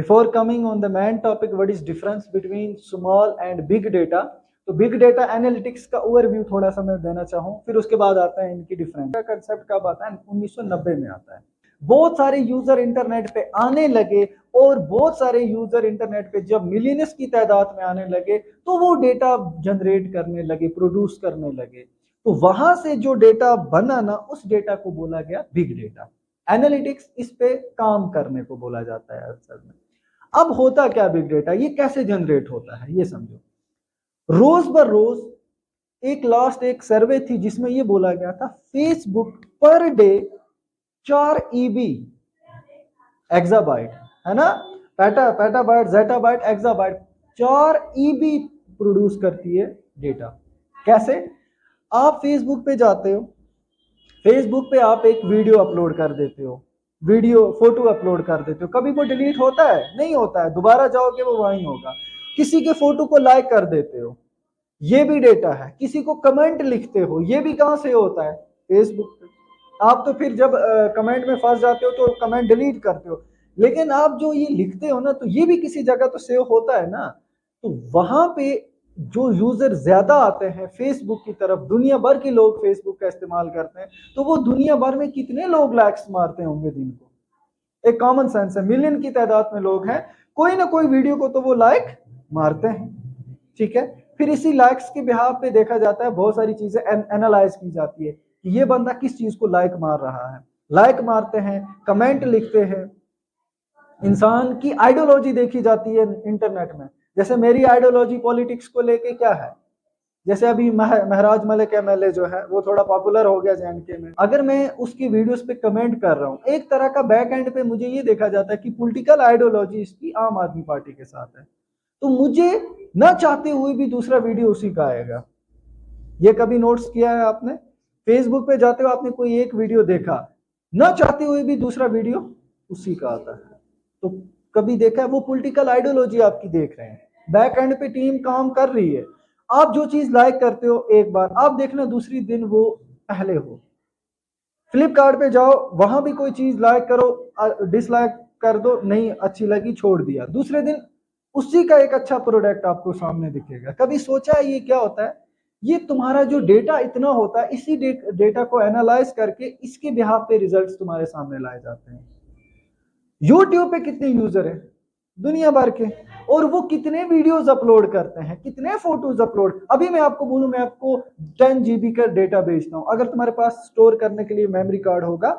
Before coming on the main topic, what is difference between small and big data, तो big data analytics का overview थोड़ा सा मैं देना चाहूँ, फिर उसके बाद आता है इनकी डिफरेंस का कंसेप्ट कब आता है, 1990 में आता है। बहुत सारे यूजर इंटरनेट पे आने लगे और बहुत सारे यूजर इंटरनेट पे जब मिलियंस की तादाद में आने लगे तो वो डेटा जनरेट करने लगे, प्रोड्यूस करने लगे। तो वहां से जो डेटा बना ना, उस डेटा को बोला गया बिग डेटा। एनालिटिक्स इस पे काम करने को बोला जाता है असल में। अब होता क्या बिग डेटा, ये कैसे जनरेट होता है ये समझो। रोज बर रोज एक सर्वे थी जिसमें ये बोला गया था Facebook per day 4 EB exabyte, है ना, petabyte, zettabyte, exabyte, 4 EB produce करती है डेटा। कैसे? आप फेसबुक पे जाते हो, फेसबुक पे आप एक वीडियो अपलोड कर देते हो, वीडियो फोटो अपलोड कर देते हो, कभी वो डिलीट होता है? नहीं होता है, दोबारा जाओगे वो वहीं होगा। किसी के फोटो को लाइक कर देते हो, ये भी डेटा है। किसी को कमेंट लिखते हो, ये भी कहां से होता है? फेसबुक पे। आप तो फिर जब कमेंट में फंस जाते हो तो कमेंट डिलीट करते हो, लेकिन आप जो ये लिखते हो ना, तो ये भी किसी जगह तो सेव होता है ना। तो वहां पे जो यूजर ज्यादा आते हैं फेसबुक की तरफ, दुनिया भर के लोग फेसबुक का इस्तेमाल करते हैं, तो वो दुनिया भर में कितने लोग लाइक्स मारते होंगे दिन को? एक कॉमन सेंस है, मिलियन की तादाद में लोग हैं, कोई ना कोई वीडियो को तो वो लाइक मारते हैं। ठीक है, फिर इसी लाइक्स के बिहाव पे देखा जाता है, बहुत सारी चीजें एनालाइज की जाती है कि ये बंदा किस चीज को लाइक मार रहा है। लाइक मारते हैं, कमेंट लिखते हैं, इंसान की आइडियोलॉजी देखी जाती है इंटरनेट में। जैसे मेरी आइडियोलॉजी पॉलिटिक्स को लेके क्या है, जैसे अभी महराज मलिक एमएलए जो है वो थोड़ा पॉपुलर हो गया जेएनके में, अगर मैं उसकी वीडियोस पे कमेंट कर रहा हूँ, एक तरह का बैक एंड पे मुझे ये देखा जाता है कि पॉलिटिकल आइडियोलॉजी इसकी आम आदमी पार्टी के साथ है, तो मुझे ना चाहते हुए भी दूसरा वीडियो उसी का आएगा। ये कभी नोट्स किया है आपने? फेसबुक पे जाते हो, आपने कोई एक वीडियो देखा, ना चाहते हुए भी दूसरा वीडियो उसी का आता है। तो कभी देखा है? वो पॉलिटिकल आइडियोलॉजी आपकी देख रहे हैं, बैक एंड पे टीम काम कर रही है। आप जो चीज लाइक करते हो एक बार, आप देखना दूसरी दिन वो पहले हो। फ्लिपकार्ट पे जाओ, वहां भी कोई चीज लाइक करो, डिसलाइक कर दो, नहीं अच्छी लगी छोड़ दिया, दूसरे दिन उसी का एक अच्छा प्रोडक्ट आपको सामने दिखेगा। कभी सोचा है ये क्या होता है? ये तुम्हारा जो डेटा इतना होता है, इसी डेटा को एनालाइज करके इसके बिहाफ पे रिजल्ट्स तुम्हारे सामने लाए जाते हैं। यूट्यूब पे कितने यूजर हैं? दुनिया भर के। और वो कितने वीडियोस अपलोड करते हैं, कितने फोटोज अपलोड। अभी मैं आपको बोलूं, मैं आपको 10 जीबी का डेटा भेजता हूं, अगर तुम्हारे पास स्टोर करने के लिए मेमोरी कार्ड होगा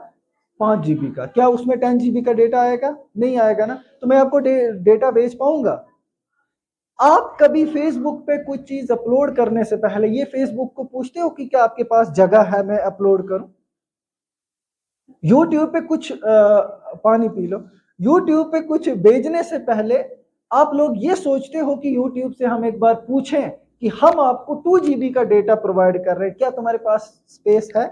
5 जीबी का, क्या उसमें 10 जीबी का डेटा आएगा? नहीं आएगा ना। तो मैं आपको डेटा भेज पाऊंगा? आप कभी फेसबुक पे कुछ चीज अपलोड करने से पहले ये फेसबुक को पूछते हो कि क्या आपके पास जगह है मैं अपलोड करूं? यूट्यूब पे कुछ पानी पी लो, यूट्यूब पे कुछ भेजने से पहले आप लोग ये सोचते हो कि यूट्यूब से हम एक बार पूछें कि हम आपको 2 जीबी का डेटा प्रोवाइड कर रहे हैं, क्या तुम्हारे पास स्पेस है?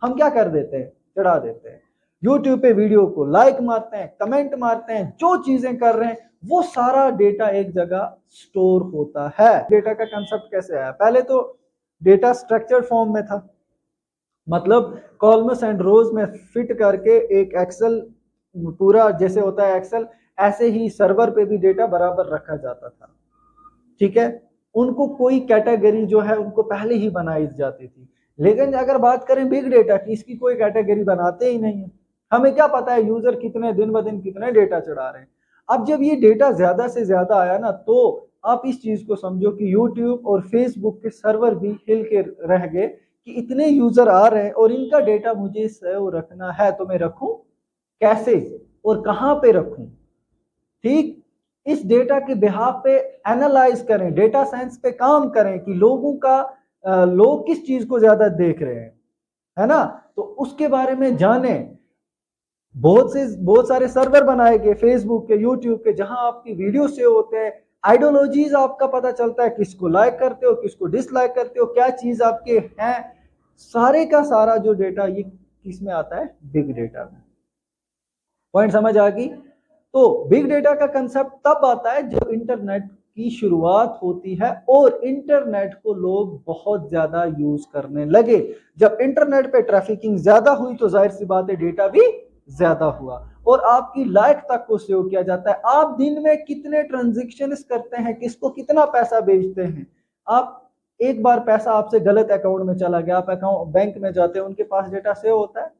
हम क्या कर देते हैं? चढ़ा देते हैं। यूट्यूब पे वीडियो को लाइक मारते हैं, कमेंट मारते हैं, जो चीजें कर रहे हैं वो सारा डेटा एक जगह स्टोर होता है। डेटा का कंसेप्ट कैसे आया? पहले तो डेटा स्ट्रक्चर्ड फॉर्म में था, मतलब कॉलम्स एंड रोज में फिट करके एक एक्सेल पूरा जैसे होता है एक्सेल, ऐसे ही सर्वर पे भी डेटा बराबर रखा जाता था। ठीक है, उनको कोई कैटेगरी जो है उनको पहले ही बनाई जाती थी। लेकिन अगर बात करें बिग डेटा की, इसकी कोई कैटेगरी बनाते ही नहीं है। हमें क्या पता है यूजर कितने दिन ब दिन कितने डेटा चढ़ा रहे हैं। अब जब ये डेटा ज्यादा से ज्यादा आया ना, तो आप इस चीज को समझो कि यूट्यूब और फेसबुक के सर्वर भी हिल के रह गए कि इतने यूजर आ रहे हैं और इनका डेटा मुझे सेव रखना है, तो मैं रखूं कैसे और कहां पे रखूं? ठीक, इस डेटा के बिहाफ पे एनालाइज करें, डेटा साइंस पे काम करें कि लोग किस चीज को ज्यादा देख रहे हैं, है ना। तो उसके बारे में जाने। बहुत सारे सर्वर बनाए गए फेसबुक के, यूट्यूब के, जहां आपकी वीडियो सेव होते हैं, आइडियोलॉजीज आपका पता चलता है, किसको लाइक करते हो, किसको डिसलाइक करते हो, क्या चीज आपके हैं, सारे का सारा जो डेटा ये किस में आता है? बिग डेटा में। पॉइंट समझ आ गई? तो बिग डेटा का कंसेप्ट तब आता है जब इंटरनेट की शुरुआत होती है और इंटरनेट को लोग बहुत ज्यादा यूज करने लगे। जब इंटरनेट पे ट्रैफिकिंग ज्यादा हुई तो जाहिर सी बात है डेटा भी ज्यादा हुआ, और आपकी लाइक तक को सेव किया जाता है। आप दिन में कितने ट्रांजेक्शन्स करते हैं, किसको कितना पैसा भेजते हैं। आप एक बार पैसा आपसे गलत अकाउंट में चला गया, आप अकाउंट बैंक में जाते हैं, उनके पास डेटा सेव होता है,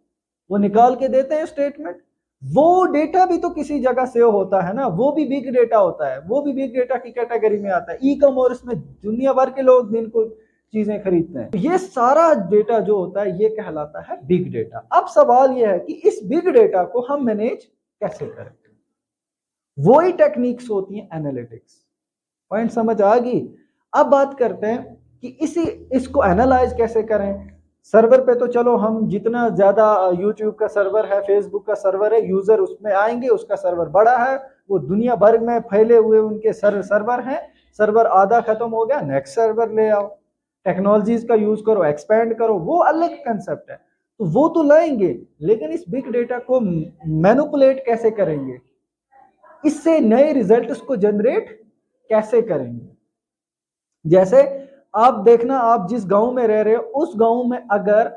वो निकाल के देते हैं स्टेटमेंट। वो डेटा भी तो किसी जगह सेव होता है ना, वो भी बिग डेटा होता है, वो भी बिग डेटा की कैटेगरी में आता है। ई कॉमर्स में दुनिया भर के लोग दिन को चीजें खरीदते हैं, ये सारा डेटा जो होता है ये कहलाता है बिग डेटा। अब सवाल यह है कि इस बिग डेटा को हम मैनेज कैसे करें। वही टेक्निक्स होती हैं एनालिटिक्स। पॉइंट समझ आ गई। अब बात करते हैं कि इसको एनालाइज कैसे करें। सर्वर पे तो चलो हम जितना ज्यादा यूट्यूब का सर्वर है, फेसबुक का सर्वर है, यूजर उसमें आएंगे, उसका सर्वर बड़ा है, वो दुनिया भर में फैले हुए उनके सर्वर हैं, सर्वर आधा खत्म हो गया, नेक्स्ट सर्वर ले आओ, टेक्नोलॉजीज का यूज करो, एक्सपेंड करो, वो अलग कंसेप्ट है, तो वो तो लाएंगे, लेकिन इस बिग डेटा को मैनिपुलेट कैसे करेंगे, इससे नए रिजल्ट्स को जनरेट कैसे करेंगे। जैसे आप देखना, आप जिस गांव में रह रहे हो उस गांव में अगर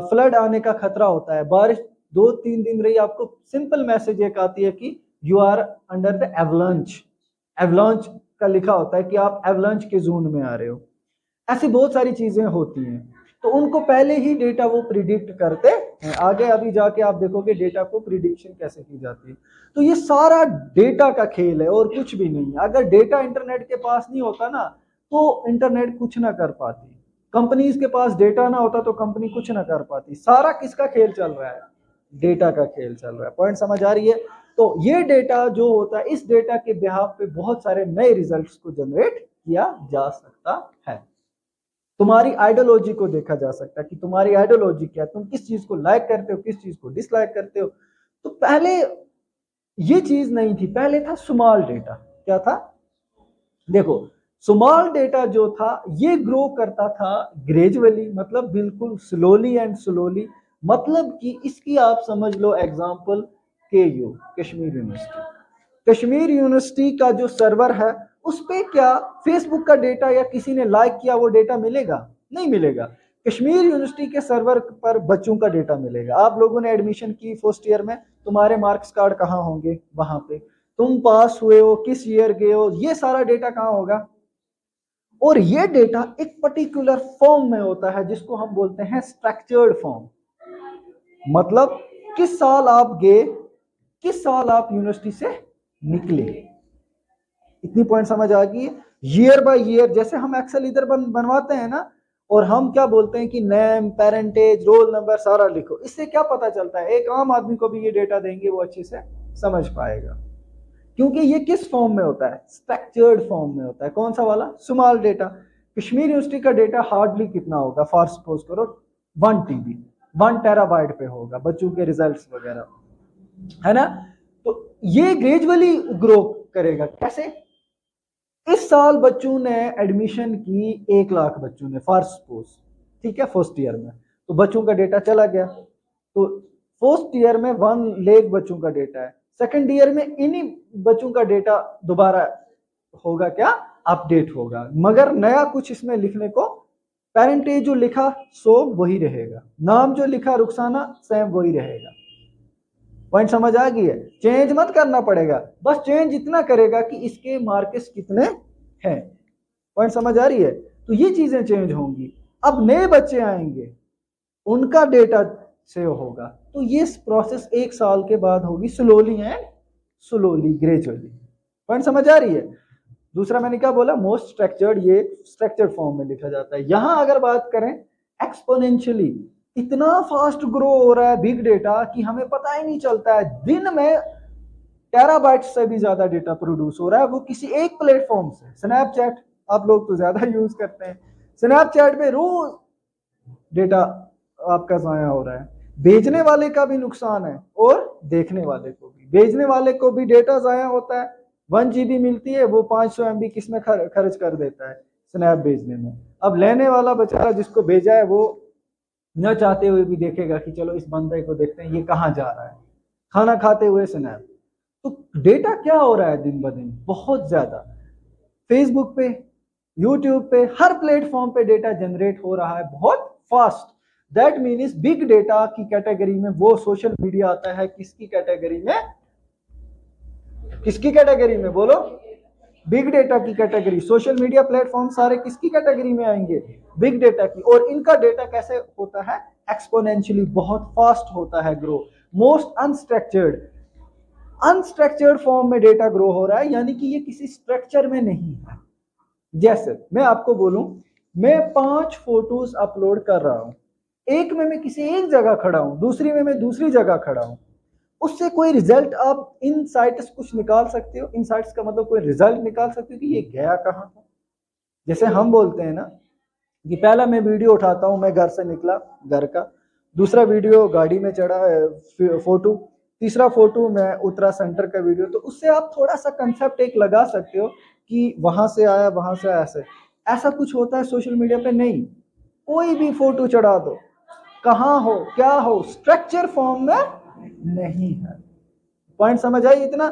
फ्लड आने का खतरा होता है, बारिश 2-3 दिन रही, आपको सिंपल मैसेज एक आती है कि you are under the avalanche. Avalanche का लिखा होता है कि आप एवलांच के जोन में आ रहे हो। ऐसी बहुत सारी चीजें होती हैं, तो उनको पहले ही डेटा वो प्रिडिक्ट करते हैं। आगे अभी जाके आप देखोगे डेटा को प्रिडिक्शन कैसे की जाती है। तो ये सारा डेटा का खेल है और कुछ भी नहीं। अगर डेटा इंटरनेट के पास नहीं होता ना तो इंटरनेट कुछ ना कर पाती, कंपनीज के पास डेटा ना होता तो कंपनी कुछ ना कर पाती। सारा किसका खेल चल रहा है, डेटा का खेल चल रहा है। पॉइंट समझ आ रही है। तो ये डेटा जो होता है, इस डेटा के बिहाफ पे बहुत सारे नए रिजल्ट्स को जनरेट किया जा सकता है। तुम्हारी आइडियोलॉजी को देखा जा सकता है कि तुम्हारी आइडियोलॉजी क्या है, तुम किस चीज को लाइक करते हो, किस चीज को डिसलाइक करते हो। तो पहले ये चीज नहीं थी, पहले था स्मॉल डेटा। क्या था, देखो स्मॉल डेटा जो था ये ग्रो करता था ग्रेजुअली, मतलब बिल्कुल स्लोली एंड स्लोली। मतलब कि इसकी आप समझ लो example केयू, Kashmir university. Kashmir university का जो सर्वर है उस पे क्या फेसबुक का डेटा या किसी ने लाइक किया वो डेटा मिलेगा? नहीं मिलेगा। कश्मीर यूनिवर्सिटी के सर्वर पर बच्चों का डेटा मिलेगा। आप लोगों ने एडमिशन की फर्स्ट ईयर में, तुम्हारे मार्क्स कार्ड कहाँ होंगे, वहां पे तुम पास हुए हो, किस ईयर गए हो, ये सारा डेटा कहाँ होगा। और ये डेटा एक पर्टिकुलर फॉर्म में होता है जिसको हम बोलते हैं स्ट्रक्चर्ड फॉर्म। मतलब किस साल आप गए, किस साल आप यूनिवर्सिटी से निकले। इतनी पॉइंट समझ आ गई। ईयर बाय ईयर, जैसे हम एक्सेल इधर बनवाते हैं ना, और हम क्या बोलते हैं कि नेम, पेरेंटेज, रोल नंबर सारा लिखो। इससे क्या पता चलता है, एक आम आदमी को भी ये डेटा देंगे वो अच्छे से समझ पाएगा, क्योंकि ये किस फॉर्म में होता है, स्ट्रक्चर्ड फॉर्म में होता है। कौन सा वाला, स्मॉल डेटा। कश्मीर यूनिवर्सिटी का डेटा हार्डली कितना होगा, फॉर सपोज करो 1 TB, 1 टेराबाइट पे होगा, बच्चों के रिजल्ट्स वगैरह, है ना। तो ये ग्रेजुअली ग्रो करेगा। कैसे, इस साल बच्चों ने एडमिशन की 1 लाख बच्चों ने, फॉर सपोज, ठीक है, फर्स्ट ईयर में, तो बच्चों का डेटा चला गया। तो फर्स्ट ईयर में 1 लाख बच्चों का डेटा है, सेकंड ईयर में इन्हीं बच्चों का डेटा दोबारा होगा, क्या अपडेट होगा, मगर नया कुछ इसमें लिखने को, पेरेंटेज जो लिखा सो वही रहेगा, नाम जो लिखा रुखसाना सेम वही रहेगा। पॉइंट समझ आ गई है। चेंज मत करना पड़ेगा, बस चेंज इतना करेगा कि इसके मार्क्स कितने हैं। पॉइंट समझ आ रही है। तो ये चीजें चेंज होंगी। अब नए बच्चे आएंगे, उनका डेटा सेव होगा, तो ये प्रोसेस 1 साल के बाद होगी, slowly and slowly, gradually. Point समझ आ रही है। दूसरा मैंने क्या बोला, मोस्ट स्ट्रक्चर्ड, ये स्ट्रक्चर्ड फॉर्म में लिखा जाता है। यहां अगर बात करें एक्सपोनेंशियली, इतना फास्ट ग्रो हो रहा है बिग डेटा कि हमें पता ही नहीं चलता है। दिन में टेराबाइट से भी ज्यादा डेटा प्रोड्यूस हो रहा है, वो किसी एक प्लेटफॉर्म से। स्नैपचैट आप लोग तो ज्यादा यूज करते हैं, स्नैपचैट पे रोज डेटा आपका जाया हो रहा है। भेजने वाले का भी नुकसान है और देखने वाले को भी। भेजने वाले को भी डेटा जाया होता है, 1 GB मिलती है, वो 500 MB किस में खर्च कर देता है, स्नैप भेजने में। अब लेने वाला बेचारा जिसको भेजा है वो न चाहते हुए भी देखेगा कि चलो इस बंदे को देखते हैं ये कहाँ जा रहा है, खाना खाते हुए स्नैप। तो डेटा क्या हो रहा है दिन ब दिन, बहुत ज्यादा। फेसबुक पे, यूट्यूब पे, हर प्लेटफॉर्म पे डेटा जनरेट हो रहा है बहुत fast. That means big data की कैटेगरी में वो सोशल मीडिया आता है। किसकी कैटेगरी में? किसकी कैटेगरी में बोलो? बिग डेटा की कैटेगरी। सोशल मीडिया प्लेटफॉर्म सारे किसकी कैटेगरी में आएंगे? बिग डेटा की। और इनका डेटा कैसे होता है? एक्सपोनेंशियली, बहुत फास्ट होता है ग्रो। मोस्ट अनस्ट्रक्चर्ड फॉर्म में डेटा ग्रो हो रहा है, यानी कि ये किसी स्ट्रक्चर में नहीं है। जैसे मैं आपको बोलूं, मैं 5 फोटोज अपलोड कर रहा हूं, एक में मैं किसी एक जगह खड़ा हूं, दूसरी में मैं दूसरी जगह खड़ा हूं, उससे कोई रिजल्ट आप इनसाइट्स कुछ निकाल सकते हो? इनसाइट्स का मतलब कोई रिजल्ट निकाल सकते हो कि ये गया कहां था। जैसे हम बोलते हैं ना कि पहला मैं वीडियो उठाता हूं, मैं घर से निकला घर का, दूसरा वीडियो गाड़ी में चढ़ा फोटो, तीसरा फोटो मैं उतरा सेंटर का वीडियो। तो उससे आप थोड़ा सा कंसेप्ट एक लगा सकते हो कि वहां से आया वहां से आया। ऐसा कुछ होता है सोशल मीडिया पे? नहीं। कोई भी फोटो चढ़ा दो, कहां हो क्या हो, स्ट्रक्चर फॉर्म में नहीं है। पॉइंट समझ आई इतना?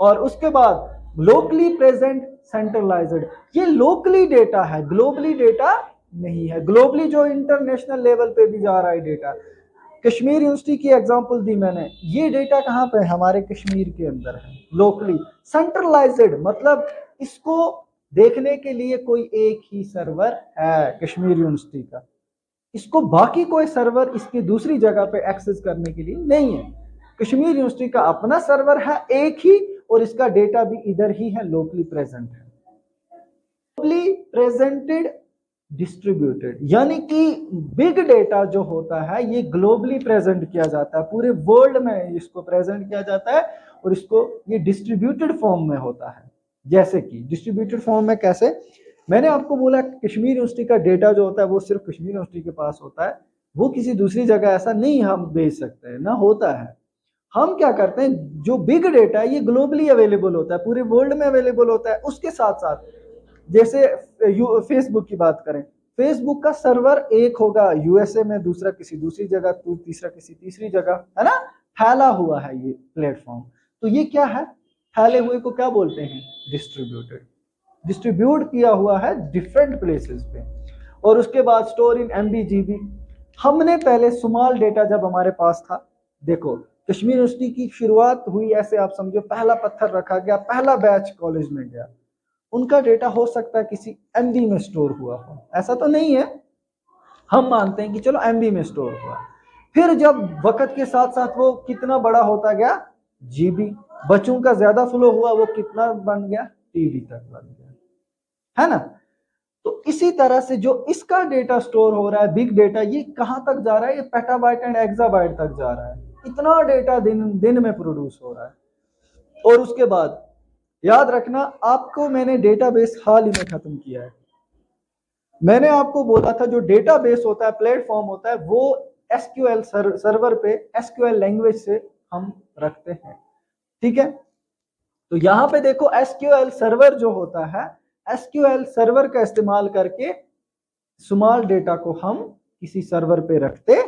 और उसके बाद लोकली प्रेजेंट सेंट्रलाइज्ड, ये लोकली डेटा है, ग्लोबली डेटा नहीं है। ग्लोबली जो इंटरनेशनल लेवल पे भी जा रहा है डेटा, कश्मीर यूनिवर्सिटी की एग्जांपल दी मैंने, ये डेटा कहां पे है? हमारे कश्मीर के अंदर है। लोकली सेंट्रलाइज्ड मतलब इसको देखने के लिए कोई एक ही सर्वर है कश्मीर यूनिवर्सिटी का, इसको बाकी कोई सर्वर इसकी दूसरी जगह पे एक्सेस करने के लिए नहीं है। कश्मीर यूनिवर्सिटी का अपना सर्वर है एक ही, और इसका डेटा भी इधर ही है, लोकली प्रेजेंट है। ग्लोबली प्रेजेंटेड डिस्ट्रीब्यूटेड, यानी कि बिग डेटा जो होता है ये ग्लोबली प्रेजेंट किया जाता है, पूरे वर्ल्ड में इसको प्रेजेंट किया जाता है, और इसको ये डिस्ट्रीब्यूटेड फॉर्म में होता है। जैसे कि डिस्ट्रीब्यूटेड फॉर्म में कैसे? मैंने आपको बोला कश्मीर यूनिवर्सिटी का डेटा जो होता है वो सिर्फ कश्मीर यूनिवर्सिटी के पास होता है, वो किसी दूसरी जगह ऐसा नहीं हम भेज सकते हैं, ना होता है। हम क्या करते हैं, जो बिग डेटा है ये ग्लोबली अवेलेबल होता है, पूरे वर्ल्ड में अवेलेबल होता है। उसके साथ साथ जैसे फेसबुक की बात करें, फेसबुक का सर्वर एक होगा यूएसए में, दूसरा किसी दूसरी जगह, तीसरा किसी तीसरी जगह, है ना? फैला हुआ है ये प्लेटफॉर्म। तो ये क्या है? फैले हुए को क्या बोलते हैं? डिस्ट्रीब्यूटेड। डिस्ट्रीब्यूट किया हुआ है डिफरेंट प्लेसेस पे। और उसके बाद स्टोर इन एमबी जीबी। हमने पहले स्मॉल डेटा जब हमारे पास था, देखो कश्मीर यूनिवर्सिटी की शुरुआत हुई ऐसे, आप समझो पहला पत्थर रखा गया, पहला बैच कॉलेज में गया, उनका डेटा हो सकता है किसी एमबी में स्टोर हुआ हो, ऐसा तो नहीं है, हम मानते हैं कि चलो एमबी में स्टोर हुआ। फिर जब वक्त के साथ साथ वो कितना बड़ा होता गया? जीबी। बच्चों का ज्यादा फ्लो हुआ, वो कितना बन गया? टीबी तक बन गया, है ना? तो इसी तरह से जो इसका डेटा स्टोर हो रहा है बिग डेटा, ये कहां तक जा रहा है? ये पेटाबाइट एंड एक्साबाइट तक जा रहा है। इतना डेटा दिन में प्रोड्यूस हो रहा है। और उसके बाद याद रखना, आपको मैंने डेटाबेस हाल ही में खत्म किया है। मैंने आपको बोला था जो डेटाबेस होता है, प्लेटफॉर्म होता है, वो एसक्यूएल सर्वर पे एसक्यूएल लैंग्वेज से हम रखते हैं, ठीक है? तो यहां पे देखो एसक्यूएल सर्वर जो होता है, एसक्यूएल सर्वर का इस्तेमाल करके स्मॉल डेटा को हम किसी सर्वर पे रखते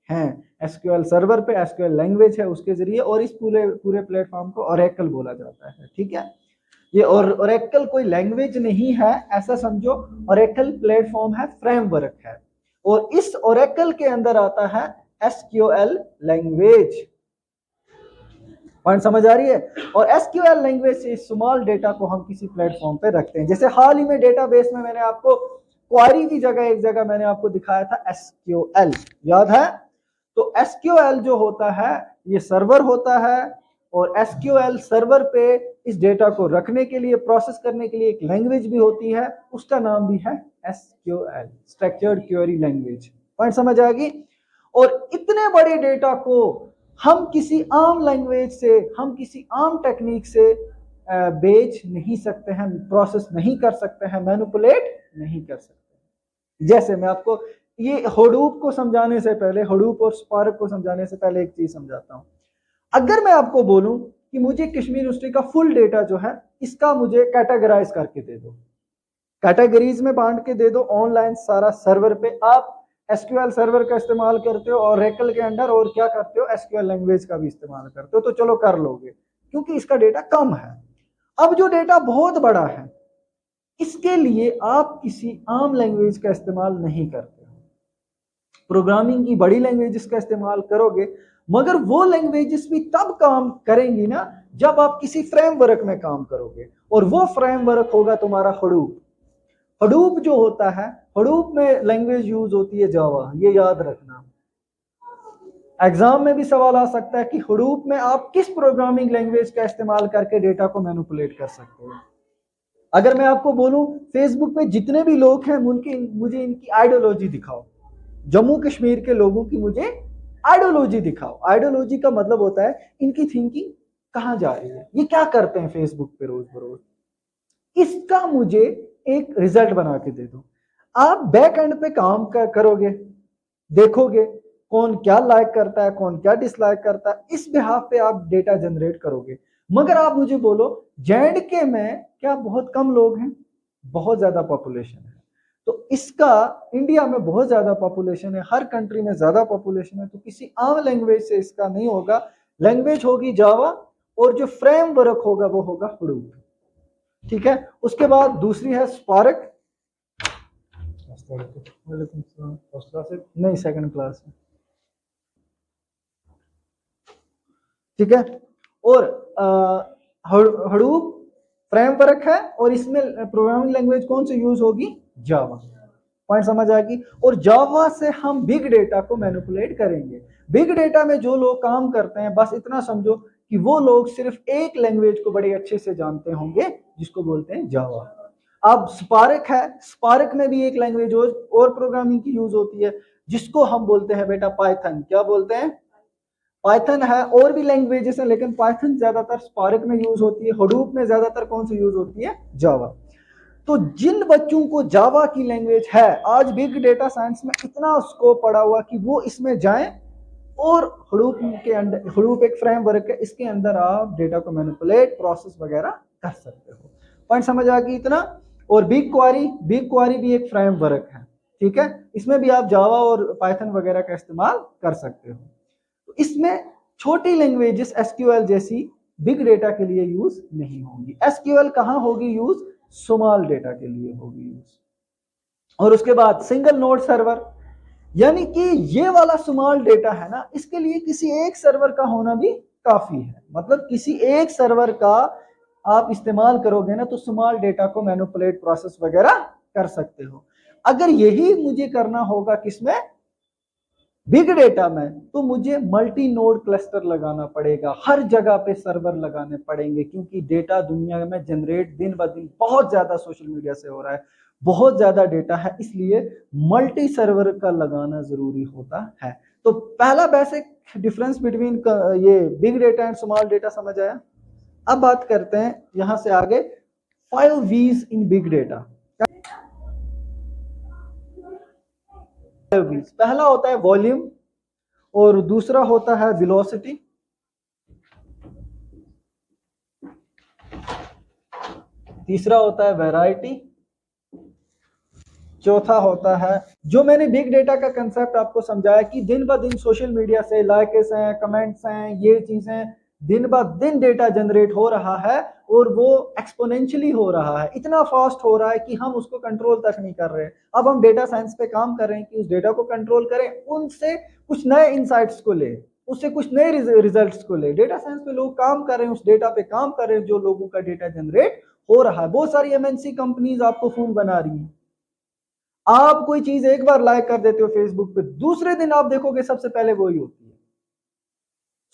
हैं। एसक्यूएल सर्वर पे एसक्यूएल लैंग्वेज है उसके जरिए, और इस पूरे प्लेटफॉर्म को ओरेकल बोला जाता है, ठीक है? ये और ओरेकल कोई लैंग्वेज नहीं है, ऐसा समझो। ओरेकल प्लेटफॉर्म है, फ्रेमवर्क है, और इस ओरेकल के अंदर आता है एसक्यूएल लैंग्वेज। पॉइंट समझ आ रही है? और एसक्यूएल लैंग्वेज से स्मॉल डेटा को हम किसी प्लेटफॉर्म पे रखते हैं। जैसे हाल ही में डेटाबेस में मैंने आपको क्वारी की जगह एक जगह मैंने आपको दिखाया था एसक्यूएल, याद है? तो एसक्यूएल जो होता है ये सर्वर होता है, और एसक्यूएल सर्वर पे इस डेटा को रखने के लिए, प्रोसेस करने के लिए एक लैंग्वेज भी होती है, उसका नाम भी है SQL, structured query language. Point समझ आएगी? और इतने बड़े डेटा को हम किसी आम लैंग्वेज से, हम किसी आम टेक्निक से बेच नहीं सकते हैं, प्रोसेस नहीं कर सकते हैं, मैनिपुलेट नहीं कर सकते। जैसे मैं आपको ये हडूप को समझाने से पहले, हडूप और स्पार्क को समझाने से पहले एक चीज समझाता हूं। अगर मैं आपको बोलूं कि मुझे कश्मीर यूनिवर्सिटी का फुल डेटा जो है इसका मुझे कैटेगराइज करके दे दो, कैटेगरीज में बांट के दे दो, ऑनलाइन सारा सर्वर पे, आप एसक्यूएल सर्वर का इस्तेमाल करते हो और ओरेकल के अंडर, और क्या करते हो, एसक्यूएल लैंग्वेज का भी इस्तेमाल करते हो, तो चलो कर लोगे, क्योंकि इसका डेटा कम है। अब जो डेटा बहुत बड़ा है, इसके लिए आप किसी आम लैंग्वेज का इस्तेमाल नहीं करते हो, प्रोग्रामिंग की बड़ी लैंग्वेजेस का इस्तेमाल करोगे, मगर वो लैंग्वेजेस भी तब काम करेंगी ना जब आप किसी फ्रेमवर्क में काम करोगे, और वो फ्रेमवर्क होगा तुम्हारा हडूप। हडूप जो होता है, हडूप में लैंग्वेज यूज होती है जावा, ये याद रखना। एग्जाम में भी सवाल आ सकता है कि हडूप में आप किस प्रोग्रामिंग लैंग्वेज का इस्तेमाल करके डेटा को मैनिपुलेट कर सकते हो। अगर मैं आपको बोलूं फेसबुक पे जितने भी लोग हैं मुझे इनकी आइडियोलॉजी दिखाओ, जम्मू कश्मीर के लोगों की मुझे आइडियोलॉजी दिखाओ। आइडियोलॉजी का मतलब होता है इनकी थिंकिंग कहां जा रही है, ये क्या करते हैं फेसबुक पे रोज बरोज, इसका मुझे एक रिजल्ट बना के दे दो। आप बैक एंड पे काम करोगे, देखोगे कौन क्या लाइक करता है, कौन क्या डिसलाइक करता है, इस बिहाफ पे आप डेटा जनरेट करोगे। मगर आप मुझे बोलो J&K में क्या बहुत कम लोग हैं? बहुत ज्यादा पॉपुलेशन है। तो इसका इंडिया में बहुत ज्यादा पॉपुलेशन है, हर कंट्री में ज्यादा पॉपुलेशन है, तो किसी आम लैंग्वेज से इसका नहीं होगा। लैंग्वेज होगी जावा, और जो फ्रेमवर्क होगा वो होगा हडूप। ठीक है, उसके बाद दूसरी है स्पार्क। नहीं, सेकंड क्लास है। ठीक है, और हडूप फ्रेमवर्क है, और इसमें प्रोग्रामिंग लैंग्वेज कौन सी यूज होगी? जावा। पॉइंट समझ आएगी। और जावा से हम बिग डेटा को मैनिपुलेट करेंगे। बिग डेटा में जो लोग काम करते हैं, बस इतना समझो कि वो लोग सिर्फ एक लैंग्वेज को बड़े अच्छे से जानते होंगे, जिसको बोलते हैं जावा। अब स्पार्क है, स्पार्क में भी एक लैंग्वेज और प्रोग्रामिंग की यूज होती है, जिसको हम बोलते हैं बेटा पाइथन। क्या बोलते हैं? पाइथन है, और भी लैंग्वेजेस है, लेकिन पाइथन ज्यादातर स्पार्क में यूज होती है। हडूप में ज्यादातर कौन सी यूज होती है? जावा। तो जिन बच्चों को जावा की लैंग्वेज है, आज बिग डेटा साइंस में इतना स्कोप पड़ा हुआ कि वो इसमें जाएं, और हडूप के अंदर, हडूप एक फ्रेमवर्क है, इसके अंदर आप डेटा को मैनिपुलेट, प्रोसेस वगैरह कर सकते हो। पॉइंट समझ आ गई इतना? और बिग क्वारी भी एक फ्रेमवर्क है। ठीक है, इसमें भी आप जावा और पाइथन वगैरह का इस्तेमाल कर सकते हो। तो इसमें छोटी लैंग्वेजेस एसक्यूएल जैसी बिग डेटा के लिए यूज नहीं होगी। एसक्यूएल कहां होगी यूज? स्मॉल डेटा के लिए होगी यूज। और उसके बाद सिंगल नोड सर्वर, यानी कि ये वाला स्मॉल डेटा है ना, इसके लिए किसी एक सर्वर का होना भी काफी है। मतलब किसी एक सर्वर का आप इस्तेमाल करोगे ना, तो स्मॉल डेटा को मैनिपुलेट, प्रोसेस वगैरह कर सकते हो। अगर यही मुझे करना होगा किसमें? बिग डेटा में, तो मुझे मल्टी नोड क्लस्टर लगाना पड़ेगा, हर जगह पे सर्वर लगाने पड़ेंगे, क्योंकि डेटा दुनिया में जनरेट दिन ब दिन बहुत ज्यादा सोशल मीडिया से हो रहा है, बहुत ज्यादा डेटा है, इसलिए मल्टी सर्वर का लगाना जरूरी होता है। तो पहला बेसिक डिफरेंस बिटवीन ये big data and small data समझ आया। अब बात करते हैं यहां से आगे 5 V's इन बिग डेटा। पहला होता है वॉल्यूम, और दूसरा होता है वेलोसिटी, तीसरा होता है वैरायटी, चौथा होता है, जो मैंने बिग डेटा का कंसेप्ट आपको समझाया कि दिन ब दिन सोशल मीडिया से लाइक्स हैं, कमेंट्स हैं, ये चीजें दिन ब दिन डेटा जनरेट हो रहा है, और वो एक्सपोनेंशियली हो रहा है, इतना फास्ट हो रहा है कि हम उसको कंट्रोल तक नहीं कर रहे। अब हम डेटा साइंस पे काम कर रहे हैं कि उस डेटा को कंट्रोल करें, उनसे कुछ नए इंसाइट्स को ले, उससे कुछ नए रिजल्ट्स को ले। डेटा साइंस पे लोग काम कर रहे हैं, उस डेटा पे काम कर रहे हैं जो लोगों का डेटा जनरेट हो रहा है। बहुत सारी एमएनसी कंपनीज आपको फोन बना रही हैं। आप कोई चीज एक बार लाइक कर देते हो फेसबुक पे, दूसरे दिन आप देखोगे सबसे पहले वही होती है।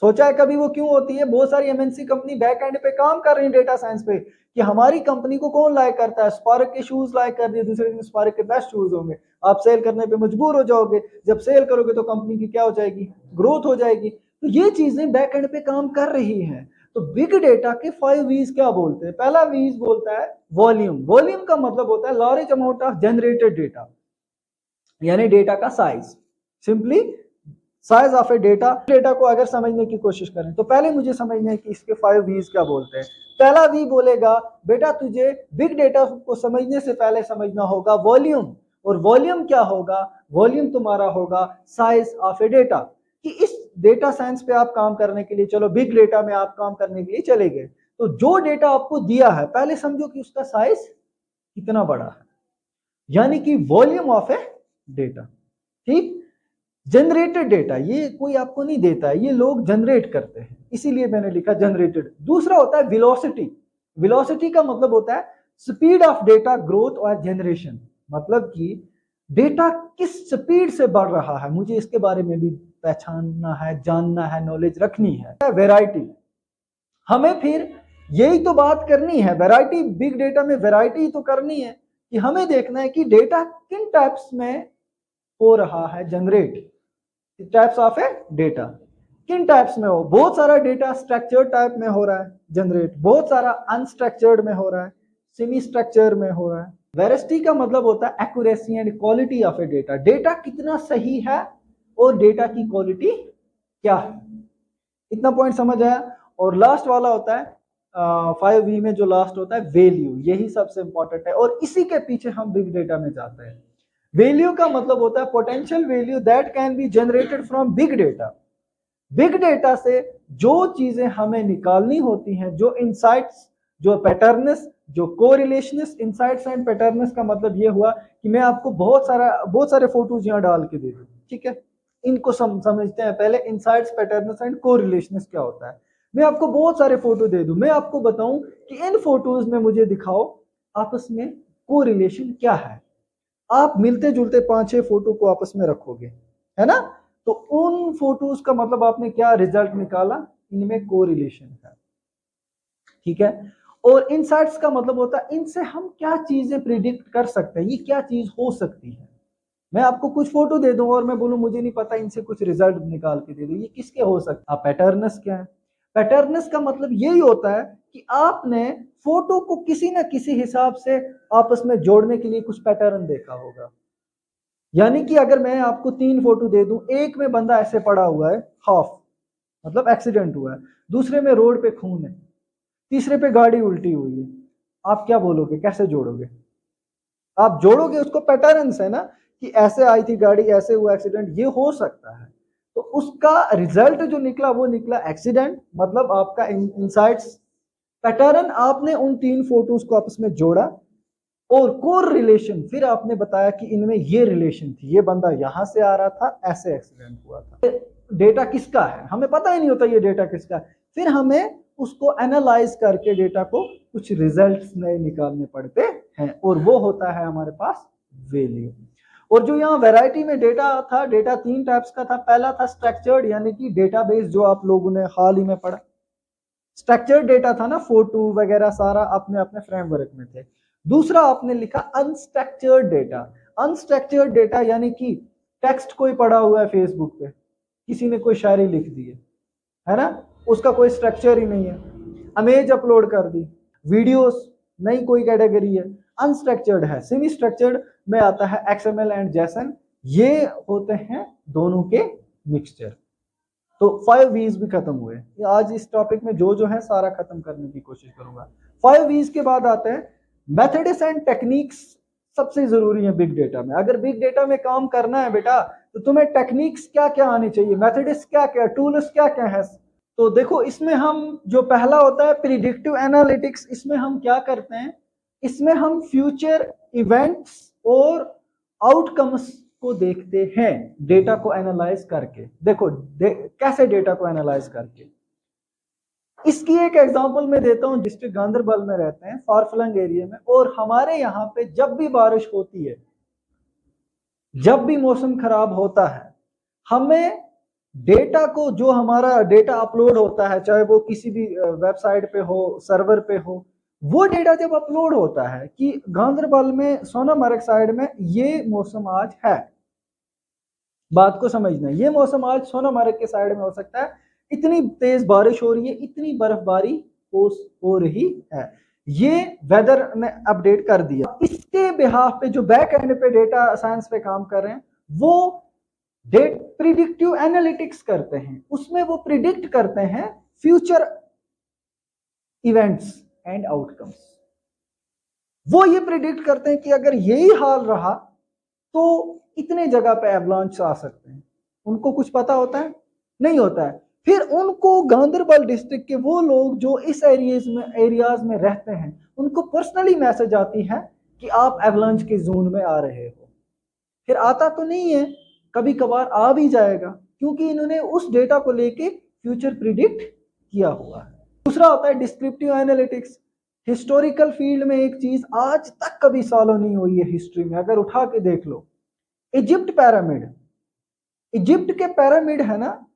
सोचा है कभी वो क्यों होती है? बहुत सारी एमएनसी कंपनी बैक एंड पे काम कर रही है डेटा साइंस पे, कि हमारी कंपनी को कौन लाइक करता है, स्पार्क के शूज लाइक कर दिए, दूसरे दिन स्पार्क के बेस्ट शूज होंगे, आप सेल करने पे मजबूर हो जाओगे। जब सेल करोगे तो कंपनी की क्या हो जाएगी? ग्रोथ हो जाएगी। तो ये चीजें बैक एंड पे काम कर रही हैं। तो बिग डेटा के 5 V's क्या बोलते हैं? पहला V's बोलता है वॉल्यूम। वॉल्यूम का मतलब होता है large amount of generated data, यानी डेटा का size. Simply size of A data. Data को अगर समझने की कोशिश करें तो पहले मुझे समझना है कि इसके 5 V's क्या बोलते हैं। पहला वी बोलेगा बेटा तुझे बिग डेटा को समझने से पहले समझना होगा वॉल्यूम। और वॉल्यूम क्या होगा? वॉल्यूम तुम्हारा होगा साइज ऑफ ए डेटा। कि इस डेटा साइंस पे आप काम करने के लिए, चलो बिग डेटा में आप काम करने के लिए चले गए, तो जो डेटा आपको दिया है पहले समझो कि उसका साइज कितना बड़ा है, यानी कि वॉल्यूम ऑफ ए डेटा। ठीक, जनरेटेड डेटा ये कोई आपको नहीं देता है, ये लोग जनरेट करते हैं, इसीलिए मैंने लिखा जनरेटेड। दूसरा होता है वेलोसिटी। वेलोसिटी का मतलब होता है स्पीड ऑफ डेटा ग्रोथ और जनरेशन, मतलब कि डेटा किस स्पीड से बढ़ रहा है, मुझे इसके बारे में भी पहचानना है, जानना है, नॉलेज रखनी है। वैरायटी, हमें फिर यही तो बात करनी है, वैरायटी, बिग डेटा में वैरायटी तो करनी है कि हमें देखना है कि डेटा किन टाइप्स में हो रहा है generate, types of A data किन टाइप्स में हो। बहुत सारा डेटा स्ट्रक्चर्ड टाइप में हो रहा है जनरेट, बहुत सारा अनस्ट्रक्चर्ड में हो रहा है, सेमी स्ट्रक्चर में हो रहा है। वेरासिटी का मतलब होता है accuracy and quality of A data, data कितना सही है और डेटा की क्वालिटी क्या है। इतना पॉइंट समझ आया। और लास्ट वाला होता है 5V में जो लास्ट होता है वैल्यू, यही सबसे इंपॉर्टेंट है और इसी के पीछे हम बिग डेटा में जाते हैं। वैल्यू का मतलब होता है potential value that can be generated from big data. Big data से जो चीजें हमें निकालनी होती हैं, जो इनसाइट्स, जो पैटर्न्स, जो कोरिलेशंस, इनसाइट्स एंड पैटर्न्स का मतलब ये हुआ कि मैं आपको बहुत सारे फोटोज यहाँ डाल के दे दूं, ठीक है, इनको समझते हैं पहले। इनसाइट्स, पैटर्न्स एंड कोरिलेशंस क्या होता है। मैं आपको बहुत सारे फोटो दे दूं, मैं आपको बताऊं कि इन फोटोज में मुझे दिखाओ आपस में कोरिलेशन क्या है। आप मिलते जुलते 5-6 फोटो को आपस में रखोगे, है ना, तो उन फोटोज का मतलब आपने क्या रिजल्ट निकाला, इनमें कोरिलेशन है, ठीक है। और इनसाइट्स का मतलब होता है इनसे हम क्या चीजें प्रिडिक्ट कर सकते हैं, ये क्या चीज हो सकती है। मैं आपको कुछ फोटो दे दूं और मैं बोलूं मुझे नहीं पता, इनसे कुछ रिजल्ट निकाल के दे दो, ये किसके हो सकता है। पैटर्न्स क्या है, पैटर्न्स का मतलब यही होता है कि आपने फोटो को किसी ना किसी हिसाब से आपस में जोड़ने के लिए कुछ पैटर्न देखा होगा। यानी कि अगर मैं आपको 3 फोटो दे दूं, एक में बंदा ऐसे पड़ा हुआ है हाफ, मतलब एक्सीडेंट हुआ है, दूसरे में रोड पे खून है, तीसरे पे गाड़ी उल्टी हुई है, आप क्या बोलोगे, कैसे जोड़ोगे। आप जोड़ोगे उसको, पैटर्न्स है ना कि ऐसे आई थी गाड़ी, ऐसे हुआ एक्सीडेंट, ये हो सकता है। तो उसका रिजल्ट जो निकला वो निकला एक्सीडेंट, मतलब आपका इनसाइट्स। पैटर्न, आपने उन 3 फोटोज को आपस में जोड़ा और कोर रिलेशन, फिर आपने बताया कि इनमें ये रिलेशन थी, ये बंदा यहां से आ रहा था, ऐसे एक्सीडेंट हुआ था। डेटा किसका है हमें पता ही नहीं होता, ये डेटा किसका है। फिर हमें उसको एनालाइज करके डेटा को कुछ रिजल्ट्स नए निकालने पड़ते हैं और वो होता है हमारे पास वैल्यू। और जो यहाँ वैरायटी में डेटा था, डेटा 3 टाइप्स का था। पहला था स्ट्रक्चर्ड, यानी कि डेटाबेस, जो आप लोगों ने हाल ही में पढ़ा, स्ट्रक्चर्ड डेटा था ना, फोटो वगैरह सारा अपने अपने फ्रेमवर्क में थे। दूसरा आपने लिखा अनस्ट्रक्चर्ड डेटा। अनस्ट्रक्चर्ड डेटा यानी कि टेक्स्ट कोई पड़ा हुआ है फेसबुक पे, किसी ने कोई शायरी लिख दी है ना, उसका कोई स्ट्रक्चर ही नहीं है, इमेज अपलोड कर दी, वीडियोस, नई कोई कैटेगरी है, अनस्ट्रक्चर्ड है। सेमी स्ट्रक्चर्ड में आता है XML एंड JSON, ये होते हैं दोनों के मिक्सचर। तो 5 V's भी खत्म हुए। आज इस टॉपिक में जो है सारा खत्म करने की कोशिश करूंगा। 5 V's के बाद आते हैं मेथड्स एंड टेक्निक्स, सबसे जरूरी है बिग डेटा में। अगर बिग डेटा में काम करना है बेटा, तो तुम्हें टेक्निक्स क्या क्या आनी चाहिए, मेथड्स क्या क्या, टूल्स क्या क्या है। तो देखो, इसमें हम जो पहला होता है प्रिडिक्टिव एनालिटिक्स, इसमें हम क्या करते हैं, इसमें हम फ्यूचर इवेंट्स और आउटकम्स को देखते हैं डेटा को एनालाइज करके। देखो कैसे डेटा को एनालाइज करके, इसकी एक एग्जांपल मैं देता हूं। डिस्ट्रिक्ट गांधरबल में रहते हैं, फारफलंग एरिया में, और हमारे यहाँ पे जब भी बारिश होती है, जब भी मौसम खराब होता है, हमें डेटा को, जो हमारा डेटा अपलोड होता है, चाहे वो किसी भी वेबसाइट पे हो, सर्वर पे हो, वो डेटा जब अपलोड होता है कि गांधरबल में सोनामर्ग साइड में ये मौसम आज है, बात को समझना, ये मौसम आज सोनामर्ग के साइड में हो सकता है, इतनी तेज बारिश हो रही है, इतनी बर्फबारी हो रही है, ये वेदर ने अपडेट कर दिया। इसके बिहाफ पे जो बैक एंड पे डेटा साइंस पे काम कर रहे हैं, वो प्रिडिक्टिव एनालिटिक्स करते हैं, उसमें वो प्रिडिक्ट करते हैं फ्यूचर इवेंट्स एंड आउटकम्स। वो ये प्रिडिक्ट करते हैं कि अगर यही हाल रहा तो इतने जगह पे एवलांच आ सकते हैं। उनको कुछ पता होता है? नहीं होता है। फिर उनको गांधरबल डिस्ट्रिक्ट के वो लोग जो इस एरियाज में रहते हैं, उनको पर्सनली मैसेज आती है कि आप एवलांच के जोन में आ रहे हो। फिर आता तो नहीं है, कभी कभार आ भी जाएगा, क्योंकि इन्होंने उस डेटा को लेके फ्यूचर प्रिडिक्ट किया हुआ है। दूसरा होता है डिस्क्रिप्टिव एनालिटिक्स। हिस्टोरिकल फील्ड में एक चीज आज तक कभी सॉल्व नहीं हुई है हिस्ट्री में, अगर उठा के देख लो, इजिप्ट पिरामिड, इजिप्ट के पिरामिड है ना,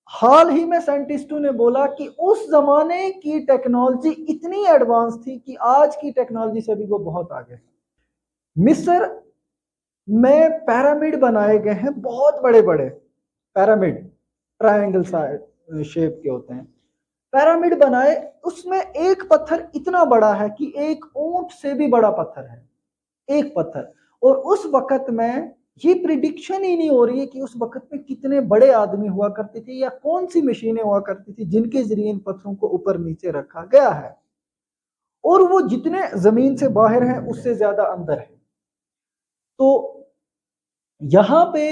हाल ही में साइंटिस्टों ने बोला कि उस जमाने की टेक्नोलॉजी इतनी एडवांस थी कि आज की टेक्नोलॉजी से भी वो बहुत आगे। मिस्र में पिरामिड बनाए गए हैं, बहुत बड़े बड़े पिरामिड, ट्रायंगल शेप के होते हैं, पिरामिड बनाए, उसमें एक पत्थर इतना बड़ा है कि एक ऊंट से भी बड़ा पत्थर है, एक पत्थर। और उस वक्त में ये प्रिडिक्शन ही नहीं हो रही है कि उस वक्त में कितने बड़े आदमी हुआ करते थे या कौन सी मशीनें हुआ करती थी जिनके जरिए इन पत्थरों को ऊपर नीचे रखा गया है, और वो जितने जमीन से बाहर हैं उससे ज्यादा अंदर है। तो यहां पे